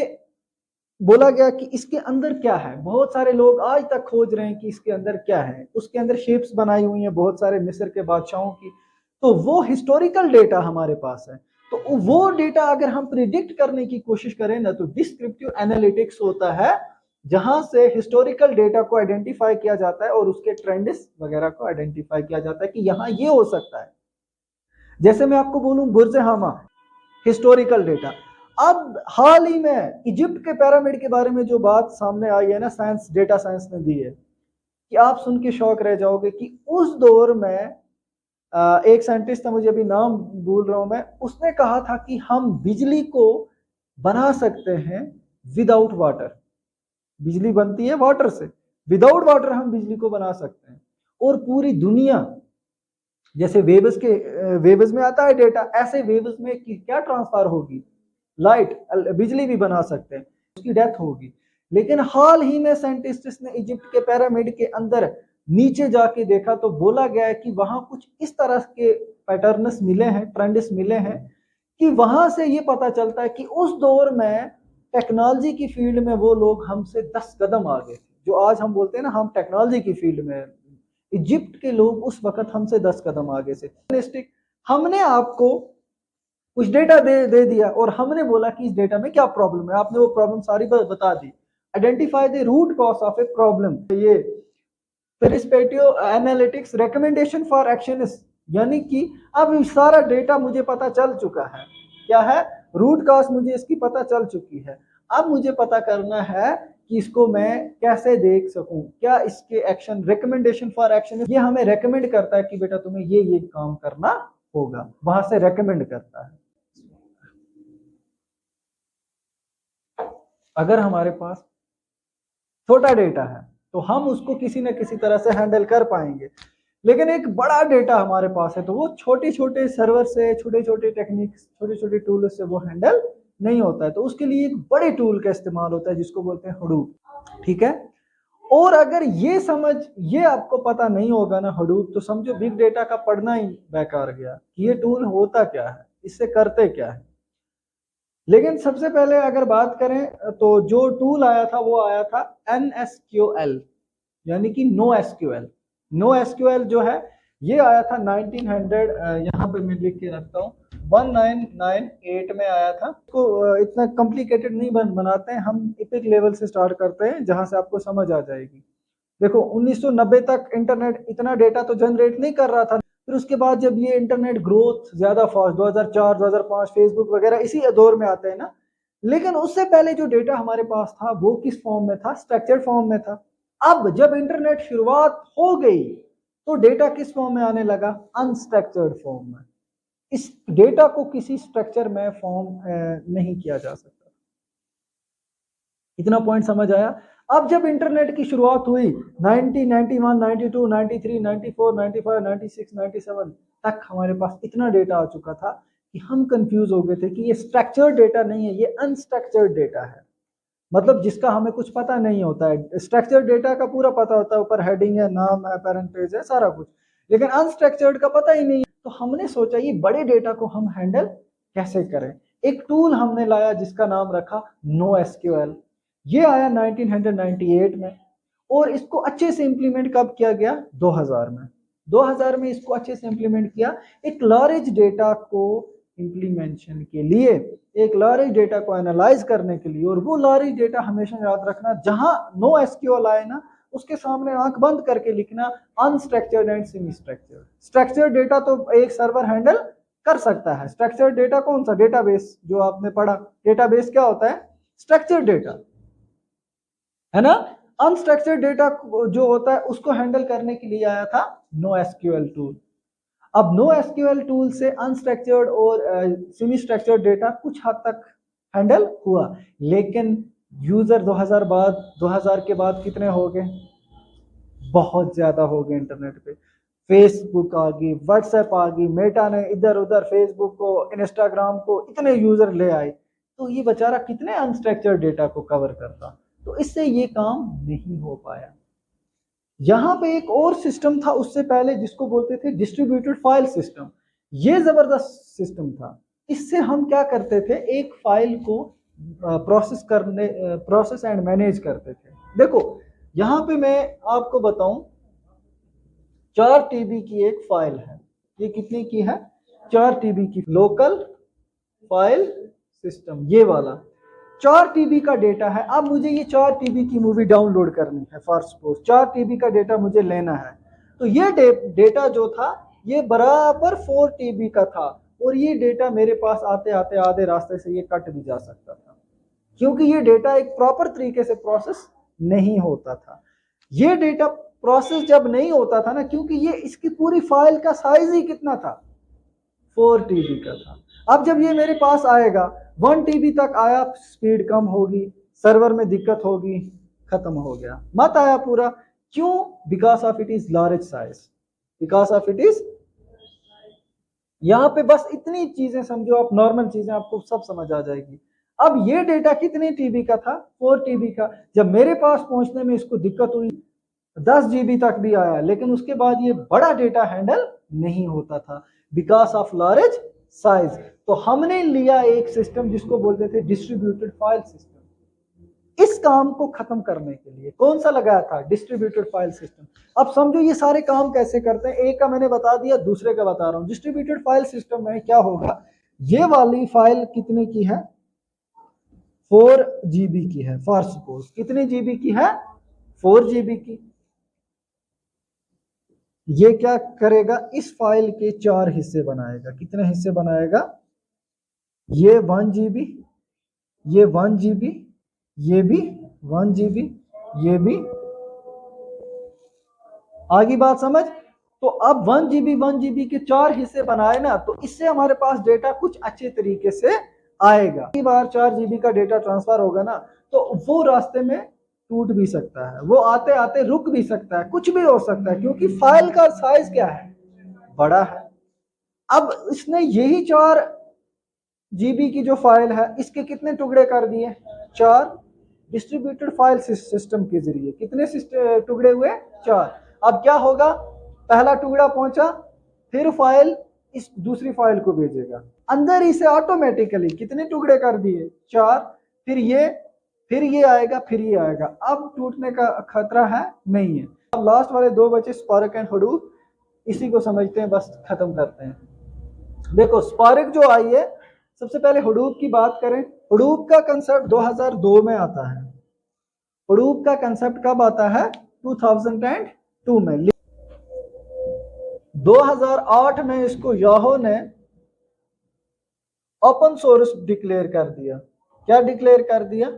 बोला गया कि इसके अंदर क्या है, बहुत सारे लोग आज तक खोज रहे हैं कि इसके अंदर क्या है। उसके अंदर शेप्स बनाई हुई हैं बहुत सारे मिस्र के बादशाहों की, तो वो हिस्टोरिकल डेटा हमारे पास है। तो वो डेटा अगर हम प्रिडिक्ट करने की कोशिश करें ना, तो डिस्क्रिप्टिव एनालिटिक्स होता है, जहां से हिस्टोरिकल डेटा को आइडेंटिफाई किया जाता है और उसके ट्रेंड्स वगैरह को आइडेंटिफाई किया जाता है कि यहाँ ये हो सकता है। जैसे मैं आपको बोलूं बुर्ज हामा, हिस्टोरिकल डेटा। अब हाल ही में इजिप्ट के पिरामिड के बारे में जो बात सामने आई है ना, साइंस, डेटा साइंस ने दी है, कि आप सुन के शौक रह जाओगे कि उस दौर में एक साइंटिस्ट था, मुझे अभी नाम भूल रहा हूं मैं, उसने कहा था कि हम बिजली को बना सकते हैं विदाउट वाटर। बिजली बनती है वाटर से, विदाउट वाटर हम बिजली को बना सकते हैं। और पूरी दुनिया, जैसे वेव्स में आता है डेटा, ऐसे वेव्स में क्या ट्रांसफर होगी, लाइट, बिजली भी बना सकते हैं, उसकी डेथ होगी। लेकिन हाल ही में साइंटिस्ट्स ने इजिप्ट के पिरामिड के अंदर नीचे जाके देखा तो बोला गया है कि वहां कुछ इस तरह के पैटर्न्स मिले हैं, ट्रेंड्स मिले हैं, कि वहां से ये पता चलता है कि उस दौर में टेक्नोलॉजी की फील्ड में वो लोग हमसे 10 कदम आगे थे। जो आज हम बोलते हैं ना हम टेक्नोलॉजी की फील्ड में, इजिप्ट के लोग उस वक्त हमसे 10 कदम आगे से। हमने आपको कुछ डेटा दे दिया और हमने बोला कि इस डेटा में क्या प्रॉब्लम है, आपने वो प्रॉब्लम सारी बता दी। Identify the root cause of a problem, ये prescriptive analytics recommendation for action, यानी कि अब सारा डेटा मुझे पता चल चुका है, क्या है, रूट कॉज मुझे इसकी पता चल चुकी है। अब मुझे पता करना है कि इसको मैं कैसे देख सकूं, क्या इसके एक्शन, रिकमेंडेशन फॉर एक्शन, ये हमें रेकमेंड करता है कि बेटा तुम्हें ये काम करना होगा, वहां से रेकमेंड करता है। अगर हमारे पास छोटा डेटा है तो हम उसको किसी न किसी तरह से हैंडल कर पाएंगे, लेकिन एक बड़ा डेटा हमारे पास है तो वो छोटे छोटे सर्वर से, छोटे छोटे टेक्निक्स, छोटे छोटे टूल से वो हैंडल नहीं होता है। तो उसके लिए एक बड़े टूल का इस्तेमाल होता है जिसको बोलते हैं हडूप, ठीक है। और अगर ये आपको पता नहीं होगा ना हडूप, तो समझो बिग डेटा का पढ़ना ही बेकार गया कि ये टूल होता क्या है, इससे करते क्या है। लेकिन सबसे पहले अगर बात करें तो जो टूल आया था वो आया था NSQL, यानी कि नो एसक्यूएल। नो एसक्यूएल जो है ये आया था 1900, यहाँ पे मैं लिख के रखता हूँ, 1998 में आया था। तो इतना कॉम्प्लिकेटेड नहीं बनाते हैं, हम एपिक लेवल से स्टार्ट करते हैं जहां से आपको समझ आ जाएगी। देखो 1990 तक इंटरनेट इतना डेटा तो जनरेट नहीं कर रहा था, फिर उसके बाद जब ये इंटरनेट ग्रोथ ज्यादा फास्ट 2004 2005 फेसबुक वगैरह इसी दौर में आते हैं ना, लेकिन उससे पहले जो डेटा हमारे पास था वो किस फॉर्म में था, स्ट्रक्चर्ड फॉर्म में था। अब जब इंटरनेट शुरुआत हो गई तो डेटा किस फॉर्म में आने लगा, अनस्ट्रक्चर्ड फॉर्म में। इस डेटा को किसी स्ट्रक्चर में फॉर्म नहीं किया जा सकता। इतना पॉइंट समझ आया। अब जब इंटरनेट की शुरुआत हुई 90, 91, 92, 93, 94, 95, 96, 97 तक हमारे पास इतना डेटा आ चुका था कि हम कंफ्यूज हो गए थे कि ये स्ट्रक्चर्ड डेटा नहीं है, ये अनस्ट्रक्चर्ड डेटा है, मतलब जिसका हमें कुछ पता नहीं होता है। स्ट्रक्चर्ड डेटा का पूरा पता होता है, ऊपर हेडिंग है, नाम है, पैरेंटेज है, सारा कुछ, लेकिन अनस्ट्रक्चर्ड का पता ही नहीं। तो हमने सोचा ये बड़े डेटा को हम हैंडल कैसे करें। एक टूल हमने लाया जिसका नाम रखा नो एसक्यूएल। ये आया 1998 में, और इसको अच्छे से इंप्लीमेंट कब किया गया, 2000 में। 2000 में इसको अच्छे से इंप्लीमेंट किया। एक लार्ज डेटा को इम्प्लीमेंटेशन के लिए, एक लार्ज डेटा को एनालाइज करने के लिए। और वो लार्ज डेटा हमेशा याद रखना, जहां नो एसक्यूएल आए ना उसके सामने आंख बंद करके लिखना unstructured and semi structured. Structured data तो एक सर्वर हैंडल कर सकता है। स्ट्रक्चर्ड डेटा कौन सा? डेटाबेस, जो आपने पढ़ा। डेटाबेस क्या होता है? स्ट्रक्चर्ड डेटा, है ना। अनस्ट्रक्चर्ड डेटा जो होता है उसको हैंडल करने के लिए आया था नो एसक्यूएल टूल। अब नो एसक्यूएल टूल से अनस्ट्रक्चर्ड और सेमी स्ट्रक्चर्ड डेटा कुछ हद तक हैंडल हुआ, लेकिन यूजर 2000 के बाद कितने हो गए? बहुत ज्यादा हो गए। इंटरनेट पे फेसबुक आ गई, व्हाट्सएप आ गई, मेटा ने इधर उधर फेसबुक को, इंस्टाग्राम को इतने यूजर ले आए, तो ये बेचारा कितने अनस्ट्रक्चर्ड डेटा को कवर करता। तो इससे ये काम नहीं हो पाया। यहां पे एक और सिस्टम था उससे पहले जिसको बोलते थे डिस्ट्रीब्यूटेड फाइल सिस्टम। ये जबरदस्त सिस्टम था। इससे हम क्या करते थे? एक फाइल को प्रोसेस एंड मैनेज करते थे। देखो यहां पे मैं आपको बताऊं, 4 TB की एक फाइल है। ये कितने की है? 4 TB की लोकल फाइल सिस्टम, ये वाला 4 TB का डेटा है। अब मुझे ये 4 TB की मूवी डाउनलोड करनी है, फॉर सपोज 4 TB का डेटा मुझे लेना है। तो ये डेटा जो था ये बराबर 4 TB का था, और ये डेटा मेरे पास आते आते आधे रास्ते से ये कट भी जा सकता था, क्योंकि ये डेटा एक प्रॉपर तरीके से प्रोसेस नहीं होता था। ये डेटा प्रोसेस जब नहीं होता था ना, क्योंकि ये इसकी पूरी फाइल का साइज ही कितना था? 4 TB का था। अब जब ये मेरे पास आएगा 1 TB तक आया, स्पीड कम होगी, सर्वर में दिक्कत होगी, खत्म हो गया। मत आया पूरा, क्यों? Because of it is large size, because of it is. यहां पे बस इतनी चीजें समझो आप, नॉर्मल चीजें आपको सब समझ आ जाएगी। अब ये डेटा कितने TB का था? 4 TB का। जब मेरे पास पहुंचने में इसको दिक्कत हुई, 10 GB तक भी आया, लेकिन उसके बाद ये बड़ा डेटा हैंडल नहीं होता था बिकॉज ऑफ लार्ज साइज। तो हमने लिया एक सिस्टम जिसको बोलते थे डिस्ट्रीब्यूटेड फाइल सिस्टम। इस काम को खत्म करने के लिए कौन सा लगाया था? Distributed file system. अब समझो ये सारे काम कैसे करते हैं। एक का मैंने बता दिया, दूसरे का बता रहा हूं। डिस्ट्रीब्यूटेड फाइल सिस्टम में क्या होगा? ये वाली फाइल कितने की है? 4 GB की है, फॉर सपोज। कितने GB की है? 4 GB की। ये क्या करेगा? इस फाइल के 4 हिस्से बनाएगा। कितने हिस्से बनाएगा? ये 1 GB, ये 1 GB, ये भी 1 GB, ये भी। आगे बात समझ? तो अब 1 GB के 4 हिस्से बनाए ना, तो इससे हमारे पास डेटा कुछ अच्छे तरीके से आएगा। कई बार 4 GB का डेटा ट्रांसफर होगा ना, तो वो रास्ते में टूट भी सकता है, वो आते आते रुक भी सकता है, कुछ भी हो सकता है, क्योंकि फाइल का साइज क्या है? बड़ा है। अब इसने यही 4 GB की जो फाइल है, इसके कितने टुकड़े कर दिए? 4। डिस्ट्रीब्यूटेड फाइल सिस्टम के जरिए कितने टुकड़े हुए? 4। अब क्या होगा? पहला टुकड़ा पहुंचा, फिर फाइल इस दूसरी फाइल को भेजेगा, अंदर ही से ऑटोमेटिकली कितने टुकड़े कर दिए? 4। फिर ये आएगा, फिर ये आएगा। अब टूटने का खतरा है? नहीं है। अब लास्ट वाले 2 बचे, स्पार्क एंड हडूप। इसी को समझते हैं, बस खत्म करते हैं। देखो स्पार्क जो आई है, सबसे पहले हडूप की बात करें। हडूप का कंसेप्ट 2002 में आता है। हडूप का कंसेप्ट कब आता है? 2002 में। 2008 में इसको याहू ने ओपन सोर्स डिक्लेयर कर दिया। क्या डिक्लेयर कर दिया?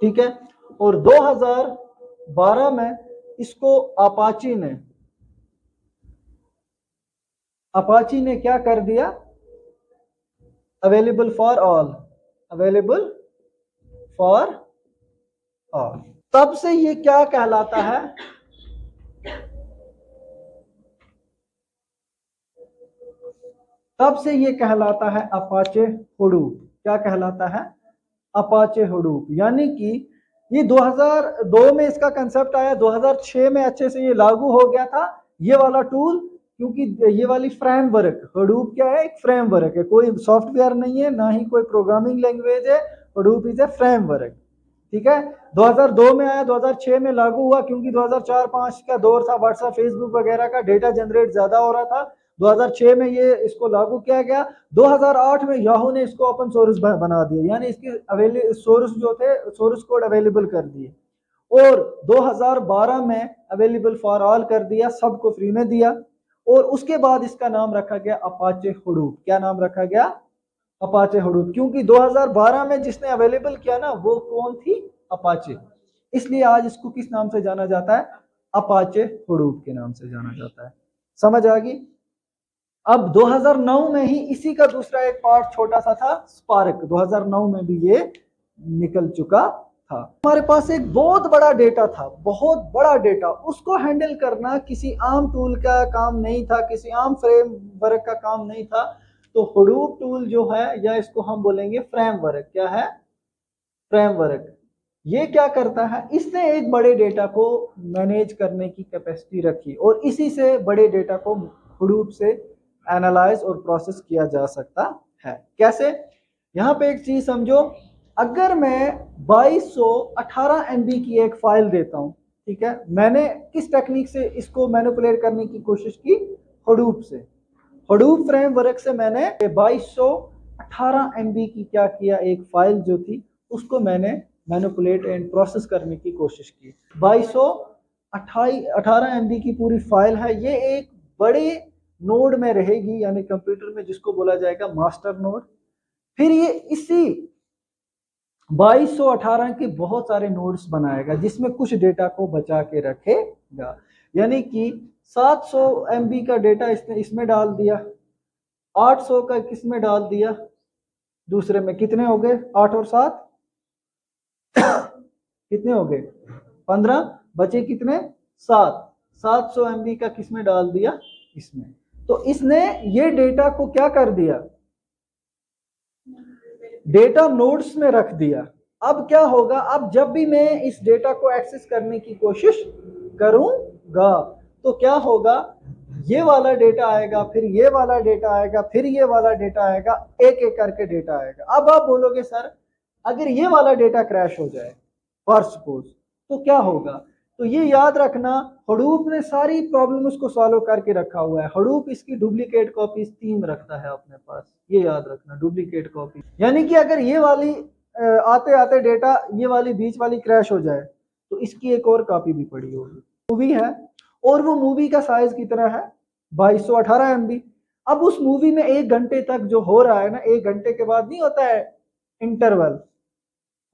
ठीक है। और 2012 में इसको अपाची ने क्या कर दिया? Available for all, available for all. तब से ये क्या कहलाता है? तब से ये कहलाता है अपाचे हडूप। क्या कहलाता है? Apache Hadoop. यानी कि ये 2002 में इसका कंसेप्ट आया, 2006 में अच्छे से ये लागू हो गया था ये वाला टूल, क्योंकि ये वाली फ्रेमवर्क, हडूप क्या है? एक फ्रेमवर्क है, कोई सॉफ्टवेयर नहीं है, ना ही कोई प्रोग्रामिंग लैंग्वेज है। Hadoop is a framework. ठीक है। 2002 में आया, 2006 में लागू हुआ, क्योंकि 2004-5 का दौर था, व्हाट्सएप फेसबुक वगैरह का डेटा जनरेट ज्यादा हो रहा था। 2006 में ये इसको लागू किया गया। 2008 में याहू ने इसको ओपन सोर्स बना दिया, यानी इसके सोर्स जो थे सोर्स कोड अवेलेबल कर दिए, और 2012 में अवेलेबल फॉर ऑल कर दिया, सबको फ्री में दिया। और उसके बाद इसका नाम रखा गया अपाचे हडूप। क्या नाम रखा गया? अपाचे हडूप, क्योंकि 2012 में जिसने अवेलेबल किया ना वो कौन थी? अपाचे। इसलिए आज इसको किस नाम से जाना जाता है? अपाचे हडूप के नाम से जाना जाता है। समझ आ गई? अब 2009 में ही इसी का दूसरा एक पार्ट छोटा सा था, स्पार्क। 2009 में भी ये निकल चुका था। हमारे पास एक बहुत बड़ा डेटा था, बहुत बड़ा डेटा, उसको हैंडल करना किसी आम टूल का काम नहीं था, किसी आम फ्रेमवर्क का काम नहीं था। तो हडूप टूल जो है, या इसको हम बोलेंगे फ्रेमवर्क। क्या है? फ्रेमवर्क। ये क्या करता है? इसने एक बड़े डेटा को मैनेज करने की कैपेसिटी रखी, और इसी से बड़े डेटा को हडूप से एनालाइज और प्रोसेस किया जा सकता है। कैसे? यहाँ पे एक चीज समझो, अगर मैं 2218 MB की एक फाइल देता हूं, ठीक है, मैंने किस टेक्निक से इसको मैनिपुलेट करने की कोशिश की? हडूप से। हडूप फ्रेमवर्क से मैंने 2218 MB की क्या किया, एक फाइल जो थी उसको मैंने मैनिपुलेट एंड प्रोसेस करने की कोशिश की। 2218 MB की पूरी फाइल है, ये एक बड़े नोड में रहेगी, यानी कंप्यूटर में, जिसको बोला जाएगा मास्टर नोड। फिर ये इसी 2218 के बहुत सारे नोड्स बनाएगा, जिसमें कुछ डेटा को बचा के रखेगा। यानी कि 700 MB का डेटा इसने इसमें डाल दिया, 800 का किसमें डाल दिया, दूसरे में। कितने हो गए? 8 और 7 कितने हो गए? 15। बचे कितने? 7। 700 MB का किसमें डाल दिया? इसमें। तो इसने ये डेटा को क्या कर दिया? डेटा नोड्स में रख दिया। अब क्या होगा? अब जब भी मैं इस डेटा को एक्सेस करने की कोशिश करूंगा तो क्या होगा? ये वाला डेटा आएगा, फिर ये वाला डेटा आएगा, फिर ये वाला डेटा आएगा, एक एक करके डेटा आएगा। अब आप बोलोगे सर अगर ये वाला डेटा क्रैश हो जाए फॉर सपोज, तो क्या होगा? तो ये याद रखना, हडूप ने सारी प्रॉब्लम उसको सॉल्व करके रखा हुआ है। हडूप इसकी डुप्लीकेट कॉपीज 3 रखता है अपने पास, ये याद रखना, डुप्लीकेट कॉपी। यानी कि अगर ये वाली आते आते डेटा, ये वाली बीच वाली क्रैश हो जाए, तो इसकी एक और कॉपी भी पड़ी होगी। मूवी है, और वो मूवी का साइज कितना है? 2218 MB। अब उस मूवी में 1 घंटे तक जो हो रहा है ना, 1 घंटे के बाद नहीं होता है इंटरवल,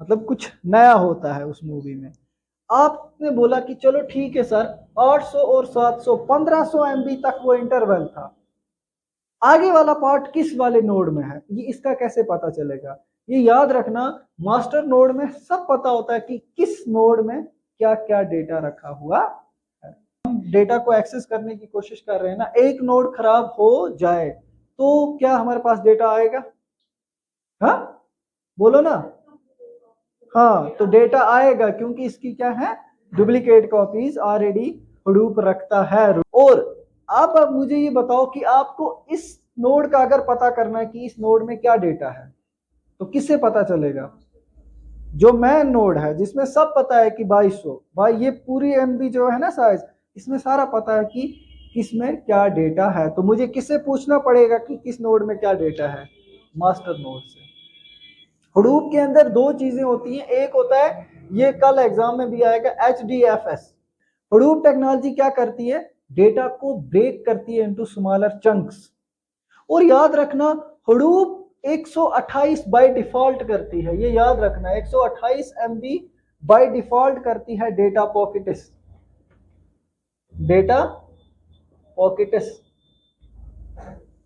मतलब कुछ नया होता है उस मूवी में। आपने बोला कि चलो ठीक है सर, 800 और 700 1500 MB तक वो इंटरवल था, आगे वाला पार्ट किस वाले नोड में है, ये इसका कैसे पता चलेगा? ये याद रखना, मास्टर नोड में सब पता होता है कि किस नोड में क्या क्या डेटा रखा हुआ है। हम डेटा को एक्सेस करने की कोशिश कर रहे हैं ना, एक नोड खराब हो जाए तो क्या हमारे पास डेटा आएगा? हाँ बोलो ना। हाँ, तो डेटा आएगा, क्योंकि इसकी क्या है? डुप्लीकेट कॉपीज ऑलरेडी हडूप रखता है। और अब मुझे ये बताओ कि आपको इस नोड का अगर पता करना है कि इस नोड में क्या डेटा है, तो किससे पता चलेगा? जो मैन नोड है, जिसमें सब पता है कि 2200 भाई, ये पूरी MB जो है ना साइज, इसमें सारा पता है कि किसमें क्या डेटा है। तो मुझे किससे पूछना पड़ेगा कि किस नोड में क्या डेटा है? मास्टर नोड से। हडूप के अंदर 2 चीजें होती हैं, एक होता है, ये कल एग्जाम में भी आएगा, HDFS। हडूप टेक्नोलॉजी क्या करती है? डेटा को ब्रेक करती है इनटू स्मॉलर चंक्स। और याद रखना, हडूप 128 बाय डिफॉल्ट करती है, ये याद रखना, 128 MB बाय डिफॉल्ट करती है data pockets. Data pockets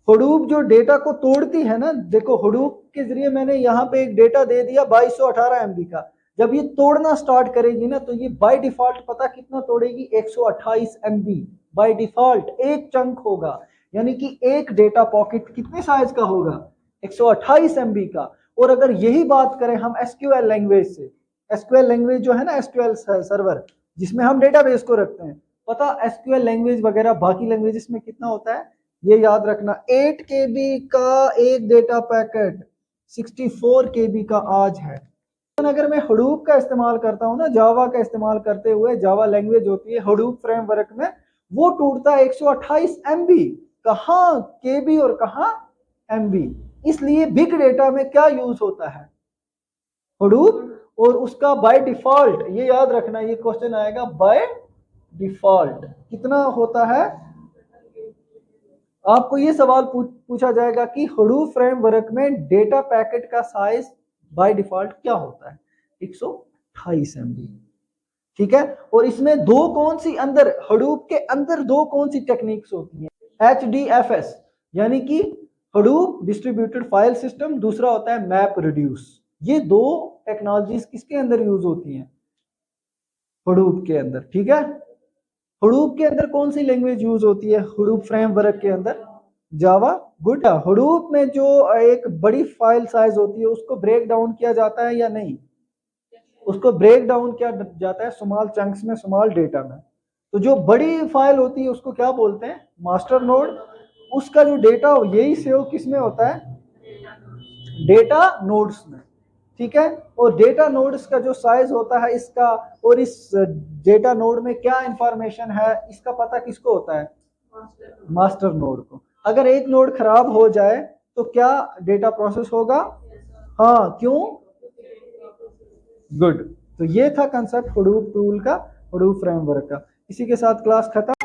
Hadoop जो डेटा को तोड़ती है ना, देखो हडूप के जरिए मैंने यहाँ पे एक डेटा दे दिया 2218 MB का, जब ये तोड़ना स्टार्ट करेगी ना, तो ये बाय डिफॉल्ट पता कितना तोड़ेगी? 128 MB बाय डिफॉल्ट एक चंक होगा। यानी कि एक डेटा पॉकेट कितने साइज का होगा? 128 MB का। और अगर यही बात करें हम SQL लैंग्वेज से, SQL लैंग्वेज जो है ना, SQL सर्वर जिसमें हम डेटाबेस को रखते हैं, पता SQL लैंग्वेज वगैरह बाकी लैंग्वेजेस में कितना होता है? ये याद रखना, 8 KB का एक डेटा पैकेट 64 KB का आज है। अगर मैं हडूप का इस्तेमाल करता हूँ ना, जावा का इस्तेमाल करते हुए, जावा लैंग्वेज होती है हडूप फ्रेमवर्क में, वो टूटता है 128 MB, कहाँ KB और कहाँ MB। इसलिए बिग डेटा में क्या यूज होता है, हडूप, और उसका बाय डिफॉल्ट, ये याद रखना, ये क्वेश्चन आएगा, बाय डिफॉल्ट कितना होता है। आपको ये सवाल पूछा जाएगा कि हडूप फ्रेमवर्क में डेटा पैकेट का साइज बाय डिफॉल्ट क्या होता है, 128 MB, ठीक है। और इसमें दो कौन सी अंदर, हडूप के अंदर दो कौन सी टेक्निक्स होती हैं, HDFS यानी कि हडूप डिस्ट्रीब्यूटेड फाइल सिस्टम, दूसरा होता है मैप रिड्यूस। ये दो टेक्नोलॉजीज किसके अंदर यूज होती हैं, हडूप के अंदर, ठीक है। हडूप के अंदर कौन सी लैंग्वेज यूज होती है, हडूप फ्रेमवर्क के अंदर जावा। गुड। हडूप में जो एक बड़ी फाइल साइज होती है उसको ब्रेक डाउन किया जाता है या नहीं, उसको ब्रेक डाउन किया जाता है स्मॉल चंक्स में, स्मॉल डेटा में। तो जो बड़ी फाइल होती है उसको क्या बोलते हैं, मास्टर नोड। उसका जो डेटा यही सेव किस में होता है, डेटा नोड्स में, ठीक है। और डेटा नोड्स का जो साइज होता है इसका, और इस डेटा नोड में क्या इंफॉर्मेशन है, इसका पता किसको होता है, मास्टर नोड को। अगर एक नोड खराब हो जाए तो क्या डेटा प्रोसेस होगा, हाँ, क्यों, गुड। तो ये था कंसेप्ट हडूप टूल का, हडूप फ्रेमवर्क का। इसी के साथ क्लास खत्म।